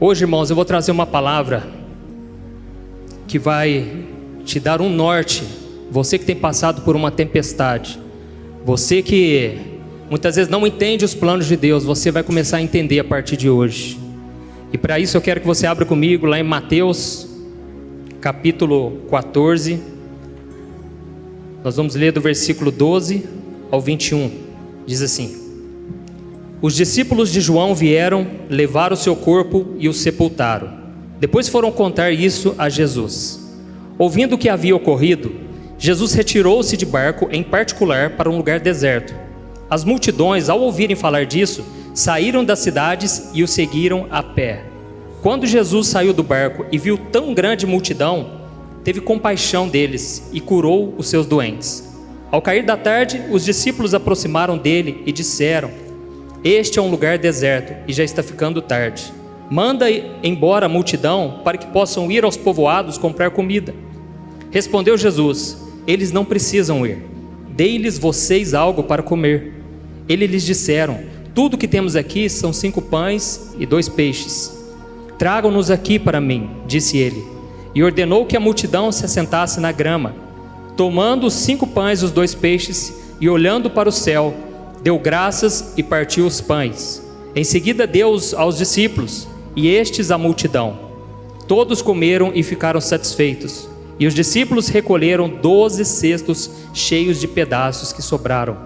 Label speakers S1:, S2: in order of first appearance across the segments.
S1: Hoje, irmãos, eu vou trazer uma palavra que vai te dar um norte. Você que tem passado por uma tempestade, você que muitas vezes não entende os planos de Deus, você vai começar a entender a partir de hoje. E para isso eu quero que você abra comigo lá em Mateus, capítulo 14. Nós vamos ler do versículo 12 ao 21. Diz assim: Os discípulos de João vieram, levaram o seu corpo e o sepultaram. Depois foram contar isso a Jesus. Ouvindo o que havia ocorrido, Jesus retirou-se de barco em particular para um lugar deserto. As multidões, ao ouvirem falar disso, saíram das cidades e o seguiram a pé. Quando Jesus saiu do barco e viu tão grande multidão, teve compaixão deles e curou os seus doentes. Ao cair da tarde, os discípulos aproximaram dele e disseram: Este é um lugar deserto e já está ficando tarde. Manda embora a multidão para que possam ir aos povoados comprar comida. Respondeu Jesus: Eles não precisam ir. Dei-lhes vocês algo para comer. Eles lhes disseram: Tudo que temos aqui são 5 pães e 2 peixes. Tragam-nos aqui para mim, disse ele. E ordenou que a multidão se assentasse na grama. Tomando os 5 pães e os 2 peixes e olhando para o céu, deu graças e partiu os pães. Em seguida deu-os aos discípulos e estes à multidão. Todos comeram e ficaram satisfeitos. E os discípulos recolheram 12 cestos cheios de pedaços que sobraram.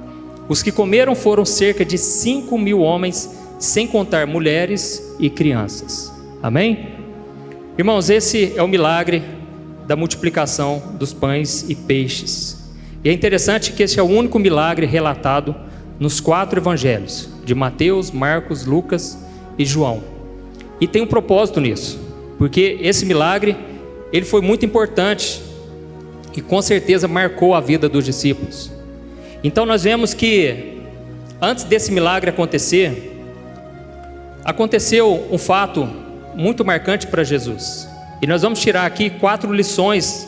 S1: Os que comeram foram cerca de 5.000 homens, sem contar mulheres e crianças. Amém? Irmãos, esse é o milagre da multiplicação dos pães e peixes. E é interessante que esse é o único milagre relatado nos 4 evangelhos, de Mateus, Marcos, Lucas e João. E tem um propósito nisso, porque esse milagre, ele foi muito importante e com certeza marcou a vida dos discípulos. Então nós vemos que antes desse milagre acontecer, aconteceu um fato muito marcante para Jesus. E nós vamos tirar aqui 4 lições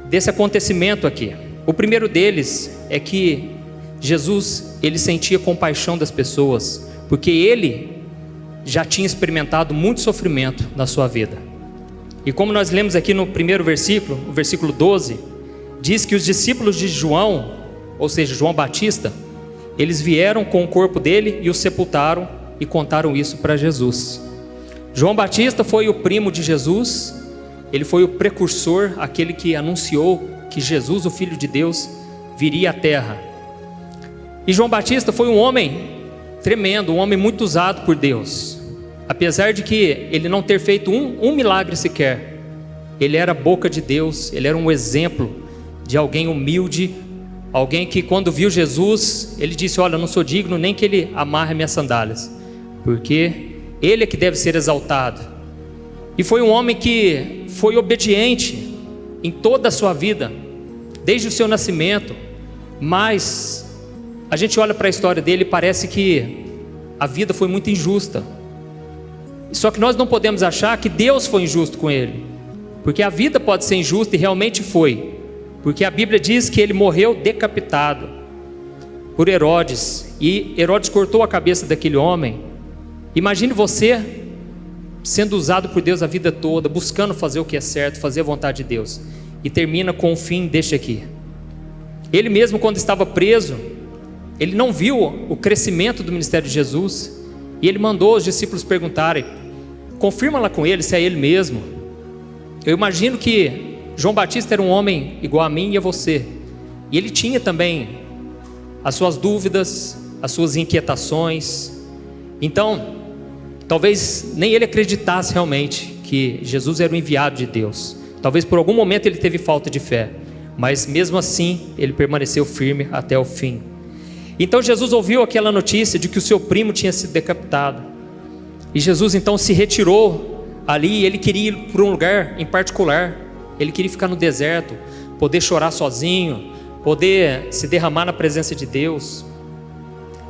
S1: desse acontecimento aqui. O primeiro deles é que Jesus, ele sentia compaixão das pessoas, porque ele já tinha experimentado muito sofrimento na sua vida. E como nós lemos aqui no primeiro versículo, o versículo 12, diz que os discípulos de João, ou seja, João Batista, eles vieram com o corpo dele e o sepultaram e contaram isso para Jesus. João Batista foi o primo de Jesus, ele foi o precursor, aquele que anunciou que Jesus, o Filho de Deus, viria à terra. E João Batista foi um homem tremendo, um homem muito usado por Deus. Apesar de que ele não ter feito um milagre sequer, ele era a boca de Deus, ele era um exemplo de alguém humilde, alguém que quando viu Jesus, ele disse: Olha, eu não sou digno nem que ele amarre minhas sandálias, porque ele é que deve ser exaltado. E foi um homem que foi obediente em toda a sua vida, desde o seu nascimento. Mas a gente olha para a história dele e parece que a vida foi muito injusta. Só que nós não podemos achar que Deus foi injusto com ele, porque a vida pode ser injusta, e realmente foi, porque a Bíblia diz que ele morreu decapitado por Herodes, e Herodes cortou a cabeça daquele homem. Imagine você sendo usado por Deus a vida toda, buscando fazer o que é certo, fazer a vontade de Deus, e termina com o fim deste aqui. Ele mesmo, quando estava preso, ele não viu o crescimento do ministério de Jesus, e ele mandou os discípulos perguntarem: confirma lá com ele se é ele mesmo. Eu imagino que João Batista era um homem igual a mim e a você, e ele tinha também as suas dúvidas, as suas inquietações. Então talvez nem ele acreditasse realmente que Jesus era o enviado de Deus. Talvez por algum momento ele teve falta de fé, mas mesmo assim ele permaneceu firme até o fim. Então Jesus ouviu aquela notícia de que o seu primo tinha sido decapitado, e Jesus então se retirou ali. Ele queria ir para um lugar em particular, ele queria ficar no deserto, poder chorar sozinho, poder se derramar na presença de Deus.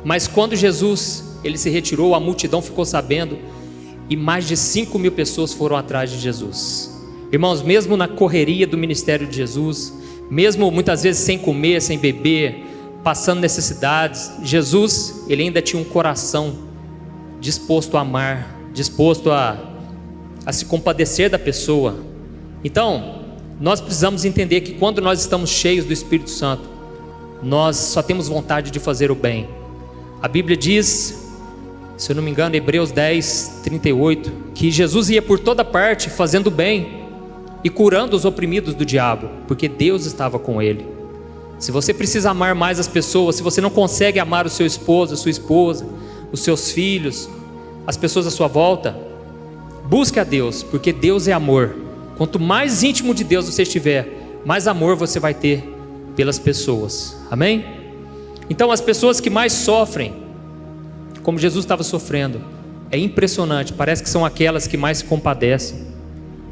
S1: Mas quando Jesus ele se retirou, a multidão ficou sabendo, e mais de 5.000 pessoas foram atrás de Jesus. Irmãos, mesmo na correria do ministério de Jesus, mesmo muitas vezes sem comer, sem beber, passando necessidades, Jesus, ele ainda tinha um coração disposto a amar, disposto a se compadecer da pessoa. Então, nós precisamos entender que quando nós estamos cheios do Espírito Santo, nós só temos vontade de fazer o bem. A Bíblia diz, se eu não me engano, Hebreus 10, 38, que Jesus ia por toda parte fazendo bem e curando os oprimidos do diabo, porque Deus estava com ele. Se você precisa amar mais as pessoas, se você não consegue amar o seu esposo, a sua esposa, os seus filhos, as pessoas à sua volta, busque a Deus, porque Deus é amor. Quanto mais íntimo de Deus você estiver, mais amor você vai ter pelas pessoas. Amém? Então as pessoas que mais sofrem, como Jesus estava sofrendo, é impressionante, parece que são aquelas que mais se compadecem.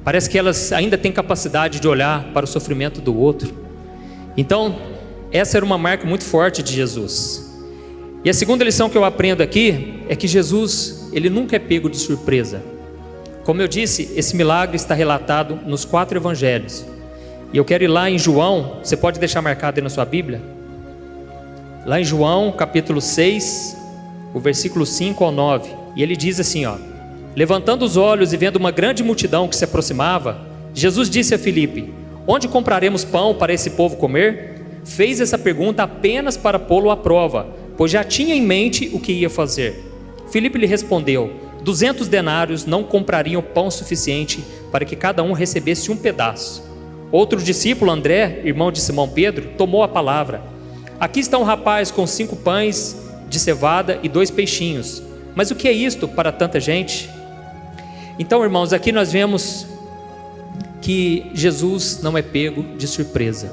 S1: Parece que elas ainda têm capacidade de olhar para o sofrimento do outro. Então, essa era uma marca muito forte de Jesus. E a segunda lição que eu aprendo aqui é que Jesus, ele nunca é pego de surpresa. Como eu disse, esse milagre está relatado nos 4 evangelhos. E eu quero ir lá em João, você pode deixar marcado aí na sua Bíblia? Lá em João, capítulo 6, o versículo 5 ao 9. E ele diz assim, ó: levantando os olhos e vendo uma grande multidão que se aproximava, Jesus disse a Filipe: onde compraremos pão para esse povo comer? Fez essa pergunta apenas para pô-lo à prova, pois já tinha em mente o que ia fazer. Filipe lhe respondeu: 200 denários não comprariam pão suficiente para que cada um recebesse um pedaço. Outro discípulo, André, irmão de Simão Pedro, tomou a palavra: aqui está um rapaz com 5 pães de cevada e 2 peixinhos. Mas o que é isto para tanta gente? Então, irmãos, aqui nós vemos que Jesus não é pego de surpresa.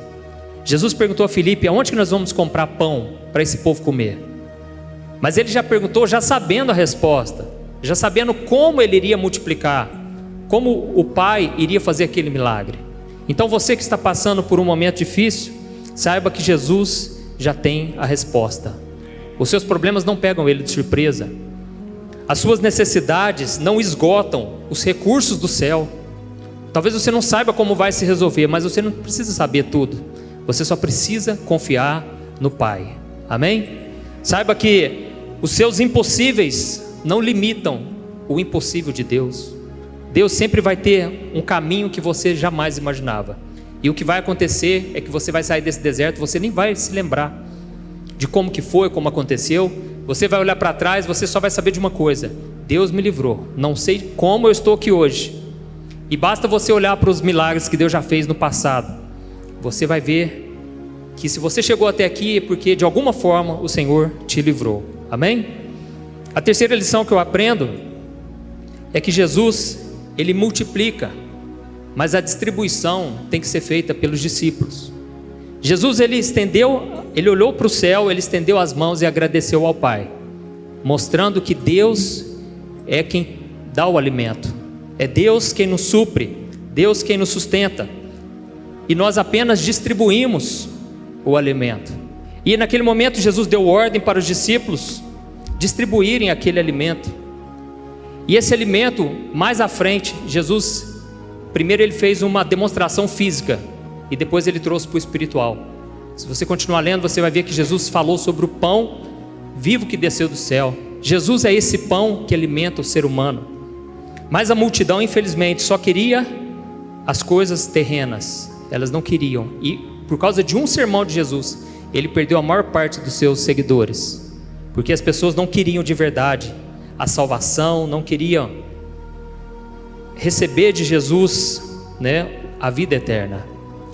S1: Jesus perguntou a Filipe: aonde que nós vamos comprar pão para esse povo comer? Mas ele já perguntou, já sabendo a resposta, já sabendo como ele iria multiplicar, como o Pai iria fazer aquele milagre. Então você que está passando por um momento difícil, saiba que Jesus já tem a resposta. Os seus problemas não pegam ele de surpresa. As suas necessidades não esgotam os recursos do céu. Talvez você não saiba como vai se resolver, mas você não precisa saber tudo. Você só precisa confiar no Pai. Amém? Saiba que os seus impossíveis não limitam o impossível de Deus. Deus sempre vai ter um caminho que você jamais imaginava. E o que vai acontecer é que você vai sair desse deserto, você nem vai se lembrar de como que foi, como aconteceu. Você vai olhar para trás, você só vai saber de uma coisa: Deus me livrou. Não sei como eu estou aqui hoje. E basta você olhar para os milagres que Deus já fez no passado. Você vai ver que se você chegou até aqui é porque de alguma forma o Senhor te livrou. Amém? A terceira lição que eu aprendo é que Jesus, ele multiplica, mas a distribuição tem que ser feita pelos discípulos. Jesus, ele olhou para o céu, ele estendeu as mãos e agradeceu ao Pai, mostrando que Deus é quem dá o alimento, é Deus quem nos supre, Deus quem nos sustenta, e nós apenas distribuímos o alimento. E naquele momento Jesus deu ordem para os discípulos distribuírem aquele alimento. E esse alimento, mais à frente, Jesus, primeiro ele fez uma demonstração física, e depois ele trouxe para o espiritual. Se você continuar lendo, você vai ver que Jesus falou sobre o pão vivo que desceu do céu. Jesus é esse pão que alimenta o ser humano. Mas a multidão, infelizmente, só queria as coisas terrenas. Elas não queriam. E por causa de um sermão de Jesus, ele perdeu a maior parte dos seus seguidores. Porque as pessoas não queriam de verdade a salvação, não queriam receber de Jesus, a vida eterna.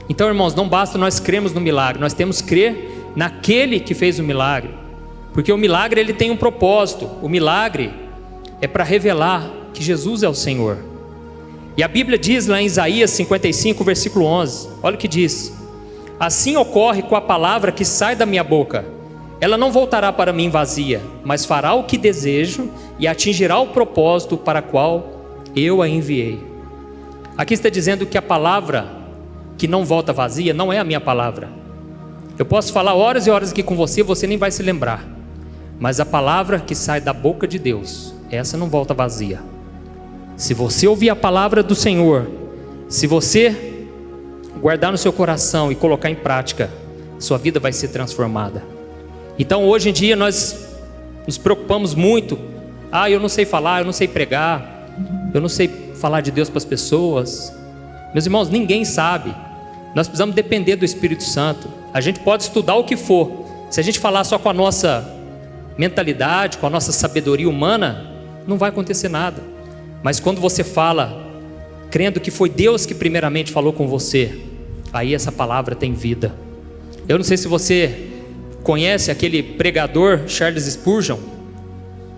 S1: Então, irmãos, não basta nós crermos no milagre, nós temos que crer naquele que fez o milagre, porque o milagre ele tem um propósito. O milagre é para revelar que Jesus é o Senhor. E a Bíblia diz lá em Isaías 55, versículo 11, olha o que diz: assim ocorre com a palavra que sai da minha boca, ela não voltará para mim vazia, mas fará o que desejo e atingirá o propósito para qual eu a enviei. Aqui está dizendo que a palavra que não volta vazia não é a minha palavra. Eu posso falar horas e horas aqui com você, você nem vai se lembrar, mas a palavra que sai da boca de Deus, essa não volta vazia. Se você ouvir a palavra do Senhor, se você guardar no seu coração e colocar em prática, sua vida vai ser transformada. Então hoje em dia nós nos preocupamos muito: eu não sei falar, eu não sei pregar, eu não sei falar de Deus para as pessoas. Meus irmãos, ninguém sabe. Nós precisamos depender do Espírito Santo. A gente pode estudar o que for. Se a gente falar só com a nossa mentalidade, com a nossa sabedoria humana, não vai acontecer nada. Mas quando você fala, crendo que foi Deus que primeiramente falou com você, aí essa palavra tem vida. Eu não sei se você conhece aquele pregador Charles Spurgeon.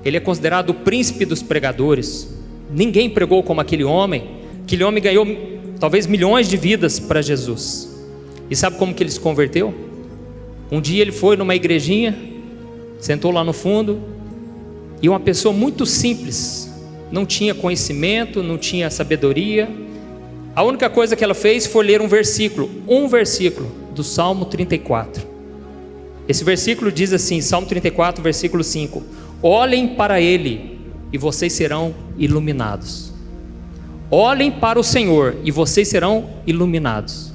S1: Ele é considerado o príncipe dos pregadores. Ninguém pregou como aquele homem. Aquele homem ganhou talvez milhões de vidas para Jesus. E sabe como que ele se converteu? Um dia ele foi numa igrejinha, sentou lá no fundo, e uma pessoa muito simples, não tinha conhecimento, não tinha sabedoria. A única coisa que ela fez foi ler um versículo do Salmo 34. Esse versículo diz assim, Salmo 34, versículo 5: olhem para Ele e vocês serão iluminados. Olhem para o Senhor e vocês serão iluminados.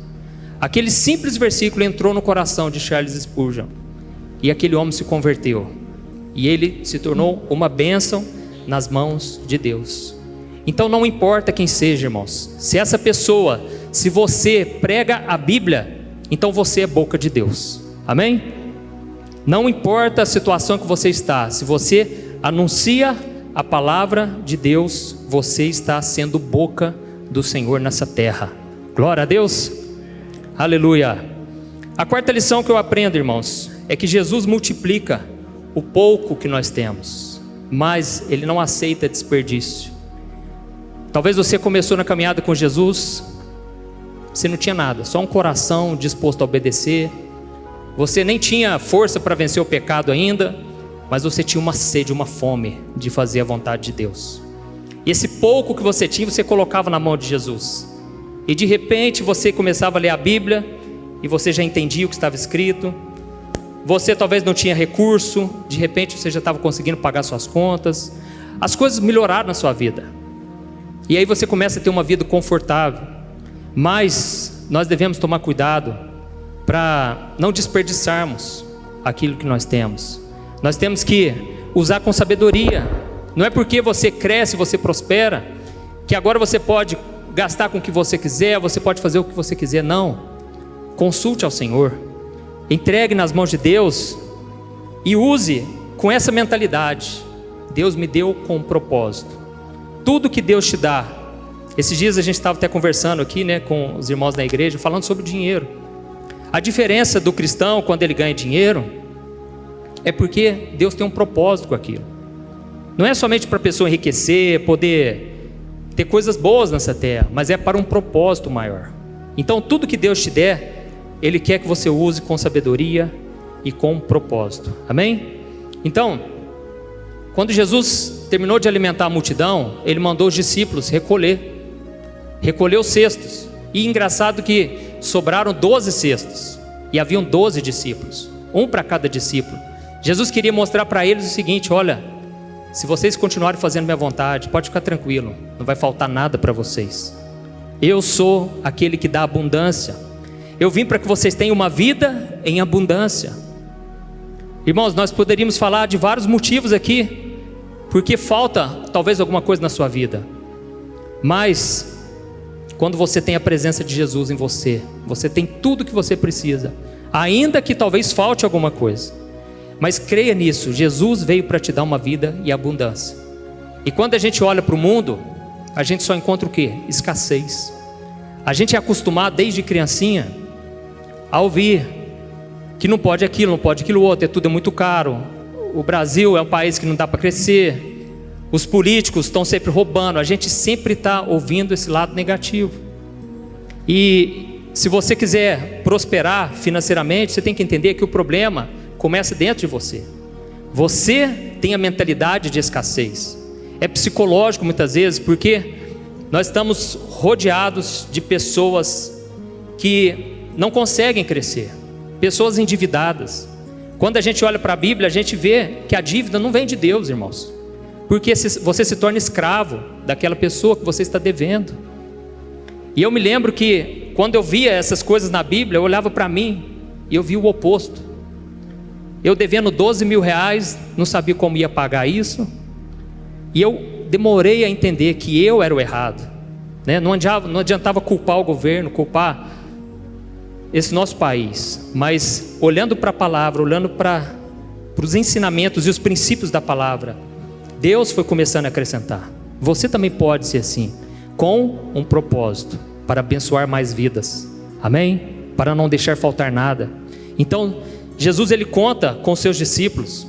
S1: Aquele simples versículo entrou no coração de Charles Spurgeon, e aquele homem se converteu, e ele se tornou uma bênção nas mãos de Deus. Então não importa quem seja, irmãos, se essa pessoa, se você prega a Bíblia, então você é boca de Deus, amém? Não importa a situação que você está, se você anuncia a palavra de Deus, você está sendo boca do Senhor nessa terra. Glória a Deus, aleluia. A quarta lição que eu aprendo, irmãos, é que Jesus multiplica o pouco que nós temos, mas Ele não aceita desperdício. Talvez você começou na caminhada com Jesus, você não tinha nada, só um coração disposto a obedecer. Você nem tinha força para vencer o pecado ainda, mas você tinha uma sede, uma fome de fazer a vontade de Deus. E esse pouco que você tinha, você colocava na mão de Jesus. E de repente você começava a ler a Bíblia, e você já entendia o que estava escrito. Você talvez não tinha recurso, de repente você já estava conseguindo pagar suas contas. As coisas melhoraram na sua vida. E aí você começa a ter uma vida confortável. Mas nós devemos tomar cuidado para não desperdiçarmos aquilo que nós temos. Nós temos que usar com sabedoria. Não é porque você cresce, você prospera, que agora você pode gastar com o que você quiser, você pode fazer o que você quiser. Não. Consulte ao Senhor, entregue nas mãos de Deus e use com essa mentalidade: Deus me deu com um propósito. Tudo que Deus te dá. Esses dias a gente estava até conversando aqui, com os irmãos da igreja, falando sobre dinheiro. A diferença do cristão quando ele ganha dinheiro é porque Deus tem um propósito com aquilo. Não é somente para a pessoa enriquecer, poder ter coisas boas nessa terra, mas é para um propósito maior. Então tudo que Deus te der, Ele quer que você use com sabedoria e com propósito, amém? Então, quando Jesus terminou de alimentar a multidão, Ele mandou os discípulos recolher os cestos. E engraçado que sobraram 12 cestos, e haviam 12 discípulos, um para cada discípulo. Jesus queria mostrar para eles o seguinte: olha, se vocês continuarem fazendo minha vontade, pode ficar tranquilo, não vai faltar nada para vocês. Eu sou aquele que dá abundância. Eu vim para que vocês tenham uma vida em abundância. Irmãos, nós poderíamos falar de vários motivos aqui, porque falta talvez alguma coisa na sua vida. Mas quando você tem a presença de Jesus em você, você tem tudo o que você precisa, ainda que talvez falte alguma coisa. Mas creia nisso, Jesus veio para te dar uma vida e abundância. E quando a gente olha para o mundo, a gente só encontra o quê? Escassez. A gente é acostumado desde criancinha a ouvir que não pode aquilo, não pode aquilo outro, tudo é muito caro. O Brasil é um país que não dá para crescer. Os políticos estão sempre roubando. A gente sempre está ouvindo esse lado negativo. E se você quiser prosperar financeiramente, você tem que entender que o problema começa dentro de você. Você tem a mentalidade de escassez. É psicológico muitas vezes, porque nós estamos rodeados de pessoas que não conseguem crescer, pessoas endividadas. Quando a gente olha para a Bíblia, a gente vê que a dívida não vem de Deus, irmãos, porque você se torna escravo daquela pessoa que você está devendo. E eu me lembro que quando eu via essas coisas na Bíblia, eu olhava para mim e eu via o oposto. Eu devendo 12 mil reais, não sabia como ia pagar isso. E eu demorei a entender que eu era o errado, né? Não adiantava culpar o governo, culpar esse nosso país, mas olhando para a palavra, olhando para os ensinamentos e os princípios da palavra, Deus foi começando a acrescentar. Você também pode ser assim, com um propósito, para abençoar mais vidas, amém? Para não deixar faltar nada. Então Jesus, ele conta com seus discípulos,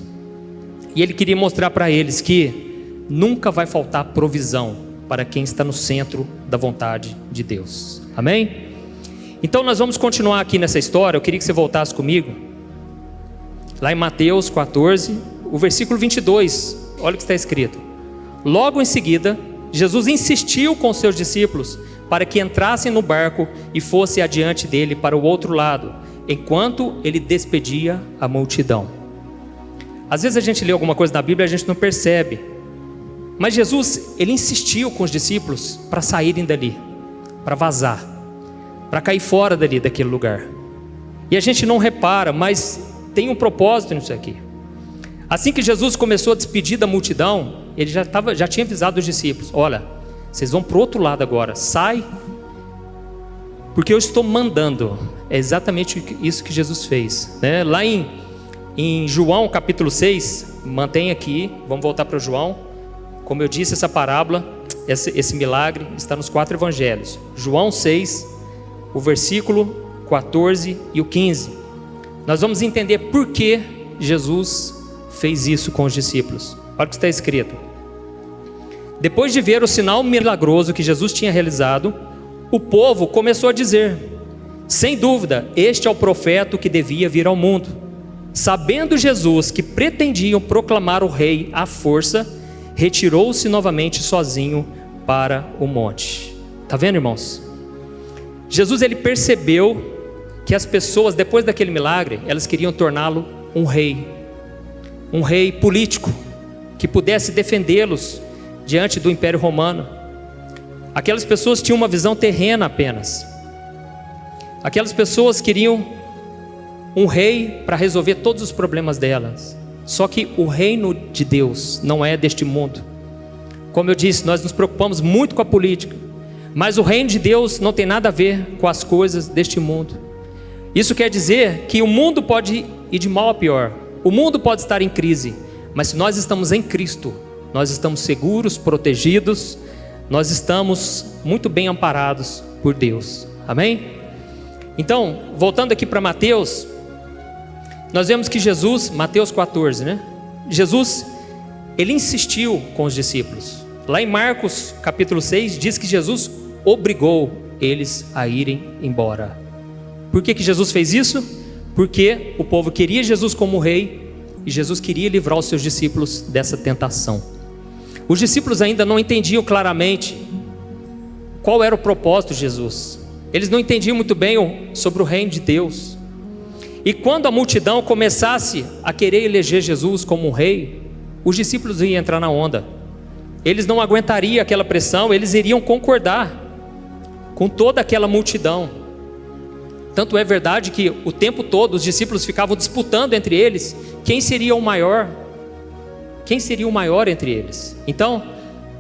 S1: e ele queria mostrar para eles que nunca vai faltar provisão para quem está no centro da vontade de Deus, amém? Então nós vamos continuar aqui nessa história. Eu queria que você voltasse comigo lá em Mateus 14, o versículo 22, olha o que está escrito. Logo em seguida, Jesus insistiu com seus discípulos para que entrassem no barco e fossem adiante dele para o outro lado, enquanto ele despedia a multidão. Às vezes a gente lê alguma coisa na Bíblia e a gente não percebe, mas Jesus, ele insistiu com os discípulos para saírem dali, para vazar, para cair fora dali, daquele lugar. E a gente não repara, mas tem um propósito nisso aqui. Assim que Jesus começou a despedir da multidão, ele já tinha avisado os discípulos: olha, vocês vão para o outro lado agora, sai, porque eu estou mandando. É exatamente isso que Jesus fez, né? Lá em João capítulo 6, mantém aqui, vamos voltar para João. Como eu disse, essa parábola, esse milagre está nos 4 evangelhos. João 6, o versículo 14 e o 15. Nós vamos entender por que Jesus fez isso com os discípulos. Olha o que está escrito. Depois de ver o sinal milagroso que Jesus tinha realizado, o povo começou a dizer: sem dúvida, este é o profeta que devia vir ao mundo. Sabendo Jesus que pretendiam proclamar o rei à força, retirou-se novamente sozinho para o monte. Está vendo, irmãos? Jesus, ele percebeu que as pessoas, depois daquele milagre, elas queriam torná-lo um rei político, que pudesse defendê-los diante do Império Romano. Aquelas pessoas tinham uma visão terrena apenas. Aquelas pessoas queriam um rei para resolver todos os problemas delas. Só que o reino de Deus não é deste mundo. Como eu disse, nós nos preocupamos muito com a política, mas o reino de Deus não tem nada a ver com as coisas deste mundo. Isso quer dizer que o mundo pode ir de mal a pior, o mundo pode estar em crise, mas se nós estamos em Cristo, nós estamos seguros, protegidos, nós estamos muito bem amparados por Deus, amém? Então, voltando aqui para Mateus, nós vemos que Jesus, Mateus 14, né? Jesus, ele insistiu com os discípulos. Lá em Marcos capítulo 6, diz que Jesus obrigou eles a irem embora. Por que Jesus fez isso? Porque o povo queria Jesus como rei, e Jesus queria livrar os seus discípulos dessa tentação. Os discípulos ainda não entendiam claramente qual era o propósito de Jesus. Eles não entendiam muito bem sobre o reino de Deus. E quando a multidão começasse a querer eleger Jesus como um rei, os discípulos iam entrar na onda. Eles não aguentariam aquela pressão, eles iriam concordar com toda aquela multidão. Tanto é verdade que o tempo todo os discípulos ficavam disputando entre eles quem seria o maior. Quem seria o maior entre eles? Então,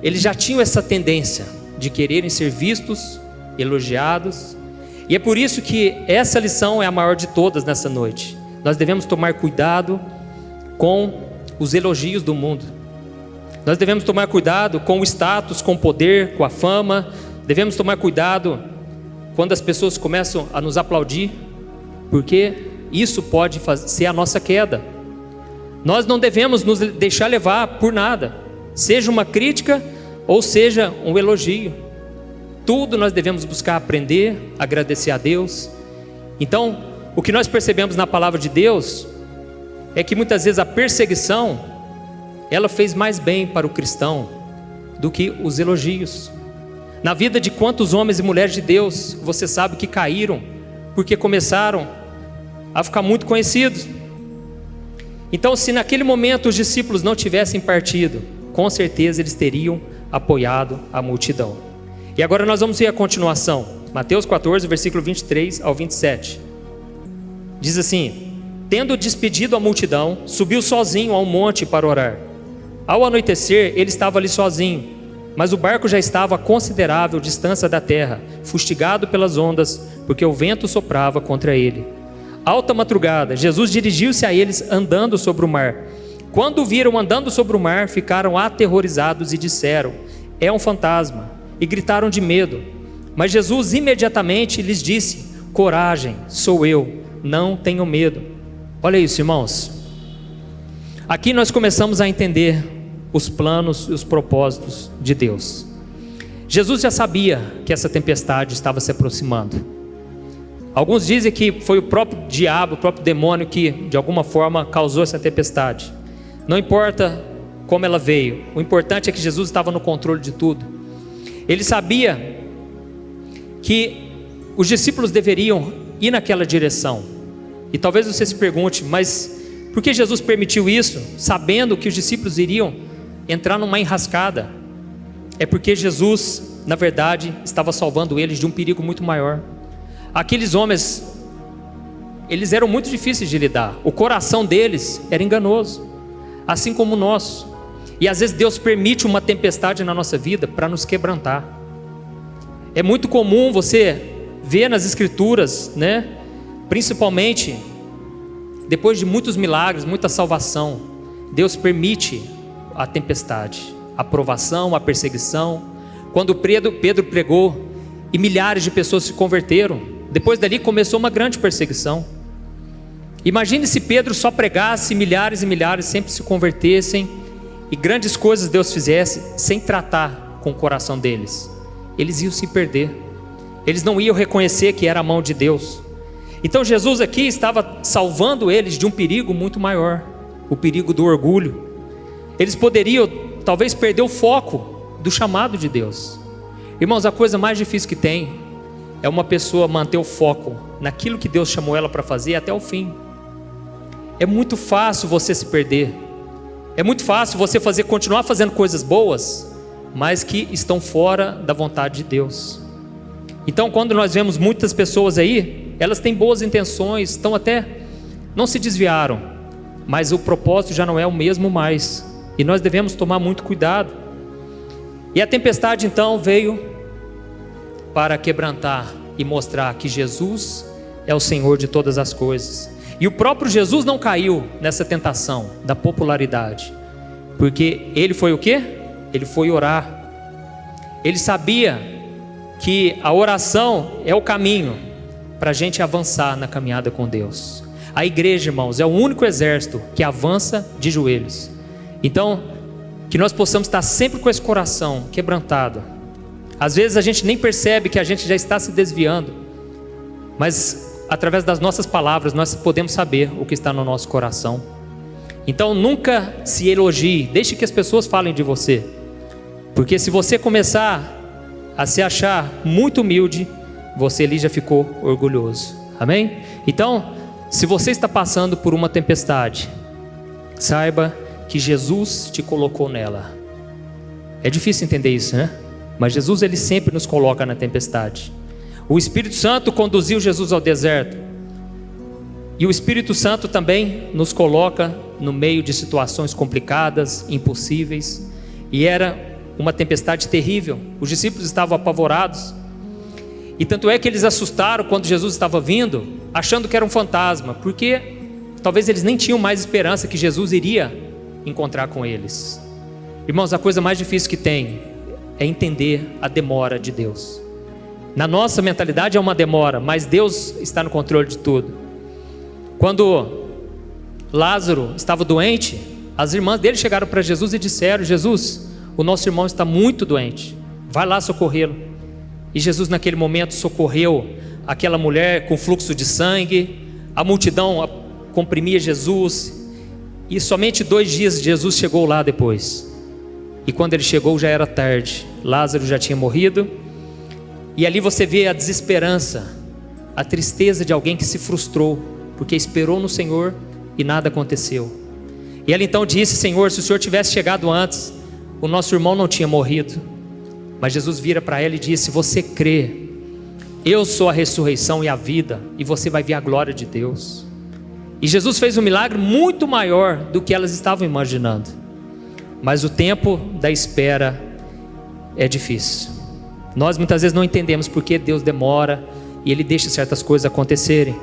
S1: eles já tinham essa tendência de quererem ser vistos, elogiados. E é por isso que essa lição é a maior de todas nessa noite. Nós devemos tomar cuidado com os elogios do mundo. Nós devemos tomar cuidado com o status, com o poder, com a fama. Devemos tomar cuidado quando as pessoas começam a nos aplaudir, porque isso pode ser a nossa queda. Nós não devemos nos deixar levar por nada, seja uma crítica ou seja um elogio. Tudo nós devemos buscar aprender, agradecer a Deus. Então, o que nós percebemos na palavra de Deus é que muitas vezes a perseguição, ela fez mais bem para o cristão do que os elogios. Na vida de quantos homens e mulheres de Deus você sabe que caíram porque começaram a ficar muito conhecidos. Então, se naquele momento os discípulos não tivessem partido, com certeza eles teriam apoiado a multidão. E agora nós vamos ver a continuação. Mateus 14, versículo 23 ao 27. Diz assim: tendo despedido a multidão, subiu sozinho ao monte para orar. Ao anoitecer, ele estava ali sozinho. mas o barco já estava a considerável distância da terra, fustigado pelas ondas, porque o vento soprava contra ele. Alta madrugada, Jesus dirigiu-se a eles andando sobre o mar. Quando o viram andando sobre o mar, ficaram aterrorizados e disseram: é um fantasma, e gritaram de medo. Mas Jesus imediatamente lhes disse: coragem, sou eu, não tenham medo. Olha isso, irmãos. Aqui nós começamos a entender os planos e os propósitos de Deus. Jesus já sabia que essa tempestade estava se aproximando. Alguns dizem que foi o próprio diabo, o próprio demônio que de alguma forma causou essa tempestade. Não importa como ela veio, o importante é que Jesus estava no controle de tudo. Ele sabia que os discípulos deveriam ir naquela direção. E talvez você se pergunte, mas por que Jesus permitiu isso, sabendo que os discípulos iriam entrar numa enrascada? É porque Jesus, na verdade, estava salvando eles de um perigo muito maior. Aqueles homens, eles eram muito difíceis de lidar. O coração deles era enganoso, assim como o nosso. E às vezes Deus permite uma tempestade na nossa vida para nos quebrantar. É muito comum você ver nas escrituras, né? Principalmente depois de muitos milagres, muita salvação, Deus permite a tempestade, a provação, a perseguição. Quando Pedro pregou e milhares de pessoas se converteram, depois dali começou uma grande perseguição. Imagine se Pedro só pregasse, milhares e milhares sempre se convertessem e grandes coisas Deus fizesse sem tratar com o coração deles. Eles iam se perder, eles não iam reconhecer que era a mão de Deus. Então Jesus aqui estava salvando eles de um perigo muito maior, o perigo do orgulho. Eles poderiam talvez perder o foco do chamado de Deus. Irmãos, a coisa mais difícil que tem é uma pessoa manter o foco naquilo que Deus chamou ela para fazer até o fim. É muito fácil você se perder, é muito fácil você continuar fazendo coisas boas, mas que estão fora da vontade de Deus. Então quando nós vemos muitas pessoas aí, elas têm boas intenções, não se desviaram, mas o propósito já não é o mesmo mais, e nós devemos tomar muito cuidado. E a tempestade então veio para quebrantar e mostrar que Jesus é o Senhor de todas as coisas. E o próprio Jesus não caiu nessa tentação da popularidade, porque ele foi o quê? Ele foi orar. Ele sabia que a oração é o caminho para a gente avançar na caminhada com Deus. A igreja, irmãos, é o único exército que avança de joelhos. Então, que nós possamos estar sempre com esse coração quebrantado. Às vezes a gente nem percebe que a gente já está se desviando, mas através das nossas palavras nós podemos saber o que está no nosso coração. Então nunca se elogie, deixe que as pessoas falem de você, porque se você começar a se achar muito humilde, você ali já ficou orgulhoso. Amém? Então, se você está passando por uma tempestade, saiba que Jesus te colocou nela. É difícil entender isso, né? Mas Jesus, ele sempre nos coloca na tempestade. O Espírito Santo conduziu Jesus ao deserto, e o Espírito Santo também nos coloca no meio de situações complicadas, impossíveis. E era uma tempestade terrível. Os discípulos estavam apavorados, e tanto é que eles assustaram quando Jesus estava vindo, achando que era um fantasma, porque talvez eles nem tinham mais esperança que Jesus iria encontrar com eles. Irmãos, a coisa mais difícil que tem é entender a demora de Deus. Na nossa mentalidade é uma demora, mas Deus está no controle de tudo. Quando Lázaro estava doente, as irmãs dele chegaram para Jesus e disseram: Jesus, o nosso irmão está muito doente, vai lá socorrê-lo. E Jesus naquele momento socorreu aquela mulher com fluxo de sangue. A multidão comprimia Jesus, e somente 2 dias Jesus chegou lá depois. E quando ele chegou já era tarde, Lázaro já tinha morrido. E ali você vê a desesperança, a tristeza de alguém que se frustrou, porque esperou no Senhor e nada aconteceu. E ela então disse: Senhor, se o Senhor tivesse chegado antes, o nosso irmão não tinha morrido. Mas Jesus vira para ela e disse: você crê? Eu sou a ressurreição e a vida, e você vai ver a glória de Deus. E Jesus fez um milagre muito maior do que elas estavam imaginando. Mas o tempo da espera é difícil. Nós muitas vezes não entendemos por que Deus demora e Ele deixa certas coisas acontecerem.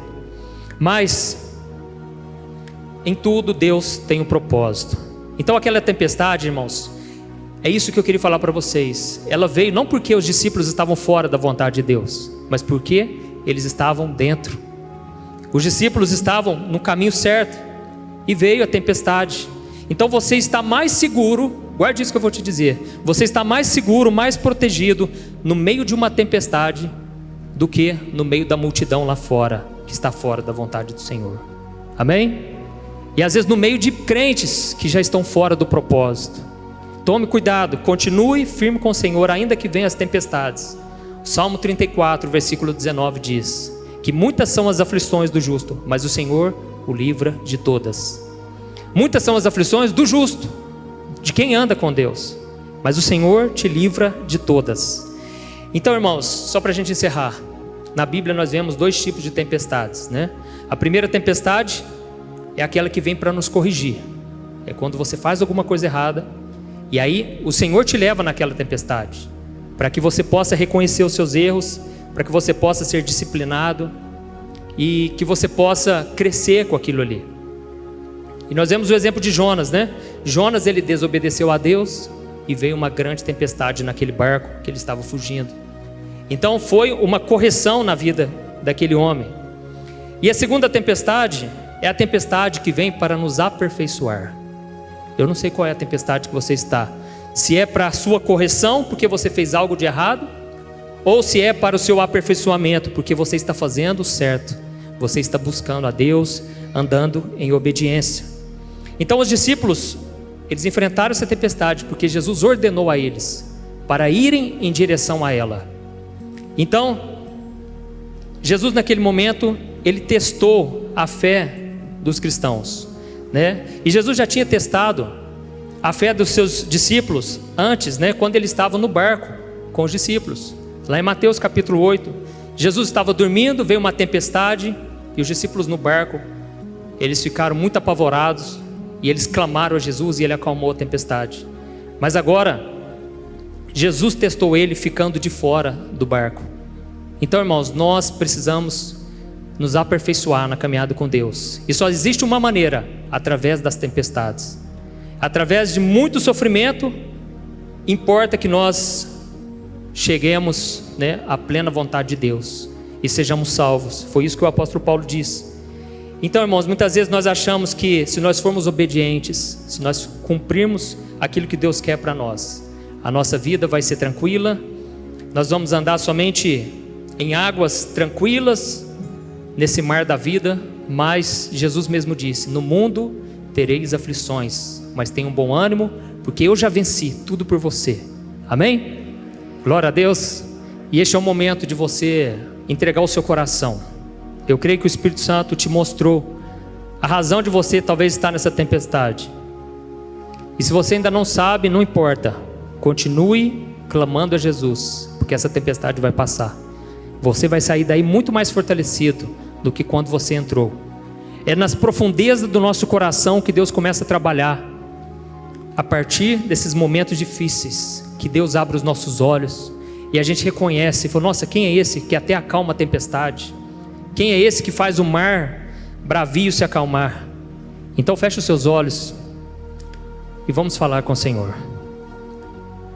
S1: Mas em tudo Deus tem um propósito. Então aquela tempestade, irmãos, é isso que eu queria falar para vocês. Ela veio não porque os discípulos estavam fora da vontade de Deus, mas porque eles estavam dentro. Os discípulos estavam no caminho certo e veio a tempestade. Então você está mais seguro, guarde isso que eu vou te dizer, você está mais seguro, mais protegido no meio de uma tempestade do que no meio da multidão lá fora, que está fora da vontade do Senhor. Amém? E às vezes no meio de crentes que já estão fora do propósito. Tome cuidado, continue firme com o Senhor, ainda que venham as tempestades. O Salmo 34, versículo 19 diz que muitas são as aflições do justo, mas o Senhor o livra de todas. Muitas são as aflições do justo, de quem anda com Deus, mas o Senhor te livra de todas. Então, irmãos, só para a gente encerrar, na Bíblia nós vemos dois tipos de tempestades, né? A primeira tempestade é aquela que vem para nos corrigir. É quando você faz alguma coisa errada, e aí o Senhor te leva naquela tempestade, para que você possa reconhecer os seus erros, para que você possa ser disciplinado, e que você possa crescer com aquilo ali. E nós vemos o exemplo de Jonas, né? Jonas, ele desobedeceu a Deus, e veio uma grande tempestade naquele barco que ele estava fugindo. Então foi uma correção na vida daquele homem. E a segunda tempestade é a tempestade que vem para nos aperfeiçoar. Eu não sei qual é a tempestade que você está, se é para a sua correção porque você fez algo de errado, ou se é para o seu aperfeiçoamento porque você está fazendo o certo, você está buscando a Deus, andando em obediência. Então os discípulos, eles enfrentaram essa tempestade porque Jesus ordenou a eles para irem em direção a ela. Então Jesus naquele momento, ele testou a fé dos cristãos, né? E Jesus já tinha testado a fé dos seus discípulos antes, né? Quando ele estava no barco com os discípulos. Lá em Mateus capítulo 8, Jesus estava dormindo, veio uma tempestade, e os discípulos no barco, eles ficaram muito apavorados, e eles clamaram a Jesus, e ele acalmou a tempestade. Mas agora, Jesus testou ele ficando de fora do barco. Então, irmãos, nós precisamos nos aperfeiçoar na caminhada com Deus. E só existe uma maneira, através das tempestades. Através de muito sofrimento, importa que nós cheguemos, né, à plena vontade de Deus e sejamos salvos. Foi isso que o apóstolo Paulo disse. Então, irmãos, muitas vezes nós achamos que se nós formos obedientes, se nós cumprirmos aquilo que Deus quer para nós, a nossa vida vai ser tranquila, nós vamos andar somente em águas tranquilas, nesse mar da vida. Mas Jesus mesmo disse: no mundo tereis aflições, mas tenham bom ânimo, porque eu já venci tudo por você. Amém? Glória a Deus. E este é o momento de você entregar o seu coração. Eu creio que o Espírito Santo te mostrou a razão de você talvez estar nessa tempestade. E se você ainda não sabe, não importa, continue clamando a Jesus, porque essa tempestade vai passar. Você vai sair daí muito mais fortalecido do que quando você entrou. É nas profundezas do nosso coração que Deus começa a trabalhar. A partir desses momentos difíceis, que Deus abre os nossos olhos e a gente reconhece e fala: nossa, quem é esse que até acalma a tempestade? Quem é esse que faz o mar bravio se acalmar? Então feche os seus olhos e vamos falar com o Senhor.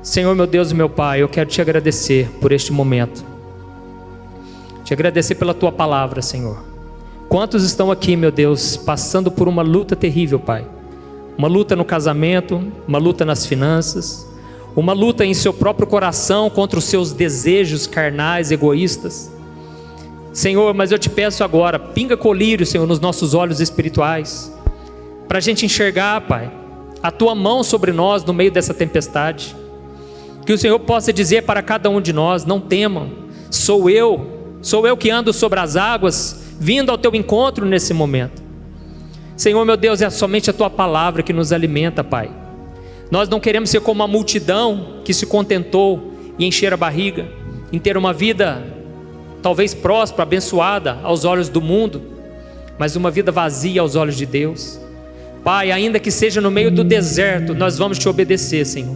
S1: Senhor, meu Deus e meu Pai, eu quero te agradecer por este momento, te agradecer pela tua palavra, Senhor. Quantos estão aqui, meu Deus, passando por uma luta terrível, Pai? Uma luta no casamento, uma luta nas finanças, uma luta em seu próprio coração contra os seus desejos carnais, egoístas. Senhor, mas eu te peço agora, pinga colírio, Senhor, nos nossos olhos espirituais, para a gente enxergar, Pai, a tua mão sobre nós no meio dessa tempestade. Que o Senhor possa dizer para cada um de nós: não temam, sou eu que ando sobre as águas, vindo ao teu encontro nesse momento. Senhor, meu Deus, é somente a tua palavra que nos alimenta, Pai. Nós não queremos ser como a multidão que se contentou em encher a barriga, em ter uma vida talvez próspera, abençoada aos olhos do mundo, mas uma vida vazia aos olhos de Deus. Pai, ainda que seja no meio do deserto, nós vamos te obedecer, Senhor.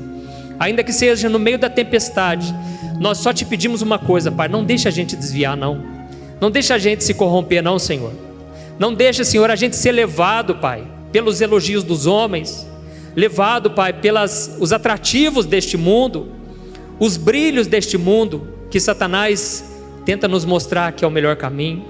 S1: ainda que seja no meio da tempestade, nós só te pedimos uma coisa, Pai, não deixa a gente desviar não, não deixa a gente se corromper não, Senhor, não deixa, Senhor, a gente ser levado, Pai, pelos elogios dos homens, levado, Pai, pelos os atrativos deste mundo, os brilhos deste mundo, que Satanás tenta nos mostrar que é o melhor caminho.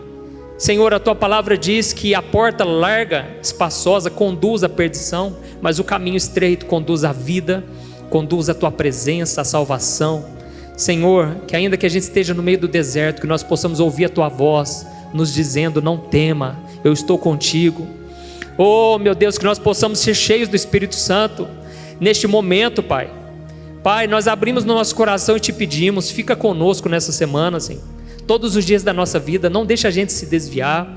S1: Senhor, a Tua palavra diz que a porta larga, espaçosa, conduz à perdição, mas o caminho estreito conduz à vida, conduz à Tua presença, à salvação. Senhor, que ainda que a gente esteja no meio do deserto, que nós possamos ouvir a Tua voz, nos dizendo, não tema, eu estou contigo. Oh, meu Deus, que nós possamos ser cheios do Espírito Santo, neste momento, Pai. Pai, nós abrimos no nosso coração e Te pedimos, fica conosco nessa semana, Senhor. Todos os dias da nossa vida, não deixa a gente se desviar.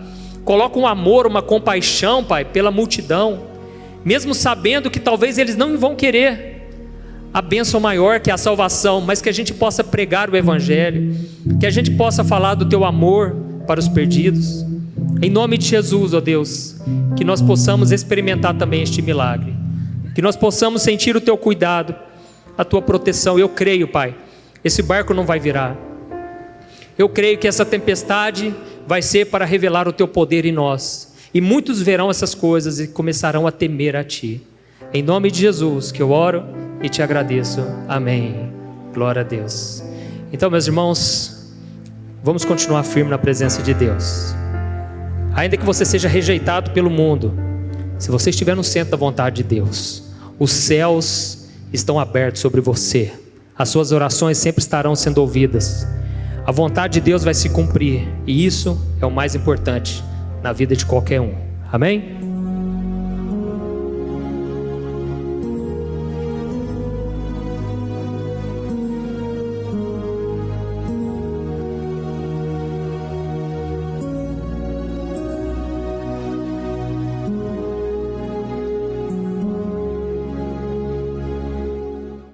S1: Coloca um amor, uma compaixão, Pai, pela multidão, mesmo sabendo que talvez eles não vão querer a bênção maior que é a salvação, mas que a gente possa pregar o Evangelho, que a gente possa falar do Teu amor para os perdidos. Em nome de Jesus, ó Deus, que nós possamos experimentar também este milagre, que nós possamos sentir o Teu cuidado, a Tua proteção. Eu creio, Pai, esse barco não vai virar. Eu creio que essa tempestade vai ser para revelar o Teu poder em nós, e muitos verão essas coisas e começarão a temer a Ti. Em nome de Jesus que eu oro e Te agradeço. Amém. Glória a Deus. Então, meus irmãos, vamos continuar firme na presença de Deus. Ainda que você seja rejeitado pelo mundo, se você estiver no centro da vontade de Deus, os céus estão abertos sobre você. As suas orações sempre estarão sendo ouvidas. A vontade de Deus vai se cumprir, e isso é o mais importante na vida de qualquer um. Amém?